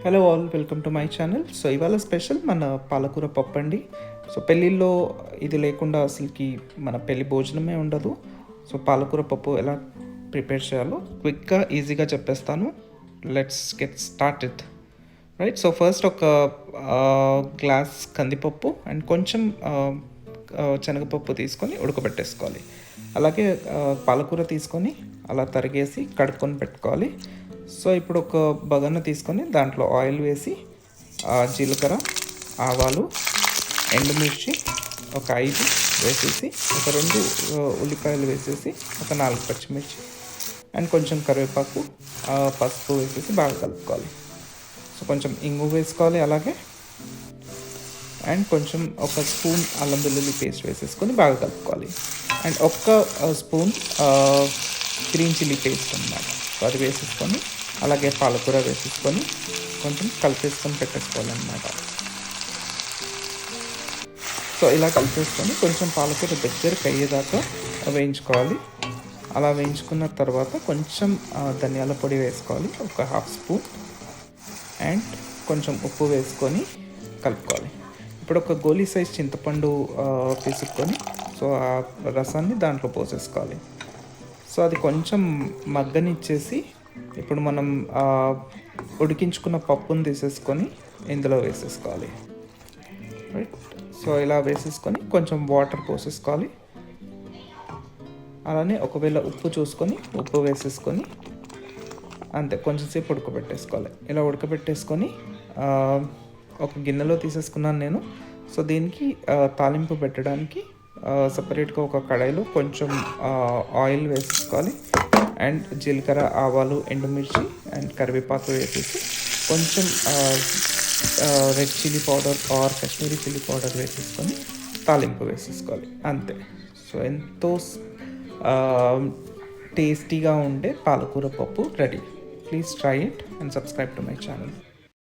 Hello all, welcome to my channel. So ఇవాళ special మన పాలకూర పప్పు అండి. సో పెళ్ళిళ్ళలో ఇది లేకుండా అసలుకి మన పెళ్ళి భోజనమే ఉండదు. సో పాలకూర పప్పు ఎలా ప్రిపేర్ చేయాలో క్విక్గా ఈజీగా చెప్పేస్తాను. Let's get started. Right, so first ఒక గ్లాస్ కందిపప్పు అండ్ కొంచెం శనగపప్పు తీసుకొని ఉడకబెట్టేసుకోవాలి. అలాగే పాలకూర తీసుకొని అలా తరిగేసి కడుక్కొని పెట్టుకోవాలి. సో ఇప్పుడు ఒక బగన్న తీసుకొని దాంట్లో ఆయిల్ వేసి జీలకర్ర, ఆవాలు, ఎండుమిర్చి ఒక 5 వేసేసి, ఒక 2 ఉల్లిపాయలు వేసేసి, ఒక 4 పచ్చిమిర్చి అండ్ కొంచెం కరివేపాకు, పసుపు వేసేసి బాగా కలుపుకోవాలి. సో కొంచెం ఇంగు వేసుకోవాలి. అలాగే అండ్ కొంచెం ఒక స్పూన్ అల్లం వెల్లుల్లి పేస్ట్ వేసేసుకొని బాగా కలుపుకోవాలి. అండ్ ఒక్క స్పూన్ గ్రీన్ చిల్లీ పేస్ట్ అన్నమాట. సో అది వేసేసుకొని అలాగే పాలకూర వేసేసుకొని కొంచెం కలిపేసుకొని పెట్టేసుకోవాలన్నమాట. సో ఇలా కలిపేసుకొని కొంచెం పాలకూర దగ్గరికి అయ్యేదాకా వేయించుకోవాలి. అలా వేయించుకున్న తర్వాత కొంచెం ధనియాల పొడి వేసుకోవాలి, ఒక 1/2 స్పూన్, అండ్ కొంచెం ఉప్పు వేసుకొని కలుపుకోవాలి. ఇప్పుడు ఒక గోలీ సైజ్ చింతపండు తీసుకొని సో ఆ రసాన్ని దాంట్లో పోసేసుకోవాలి. సో అది కొంచెం మగ్గనిచ్చేసి ఇప్పుడు మనం ఉడికించుకున్న పప్పును తీసేసుకొని ఇందులో వేసేసుకోవాలి. రైట్, సో ఇలా వేసేసుకొని కొంచెం వాటర్ పోసేసుకోవాలి. అలానే ఒకవేళ ఉప్పు చూసుకొని ఉప్పు వేసేసుకొని అంతే కొంచెంసేపు ఉడకబెట్టేసుకోవాలి. ఇలా ఉడకబెట్టేసుకొని ఒక గిన్నెలో తీసేసుకున్నాను నేను. సో దీనికి తాలింపు పెట్టడానికి సపరేట్గా ఒక కడాయిలో కొంచెం ఆయిల్ వేసేసుకోవాలి. అండ్ జీలకర్ర, ఆవాలు, ఎండుమిర్చి అండ్ కరివేపాకు వేసేసి కొంచెం red chilli powder are Kashmiri chilli powder వేసేసుకొని తాలింపు వేసేసుకోవాలి. అంతే. సో ఎంతో టేస్టీగా ఉండే పాలకూర పప్పు ready. Please try it and subscribe to my channel.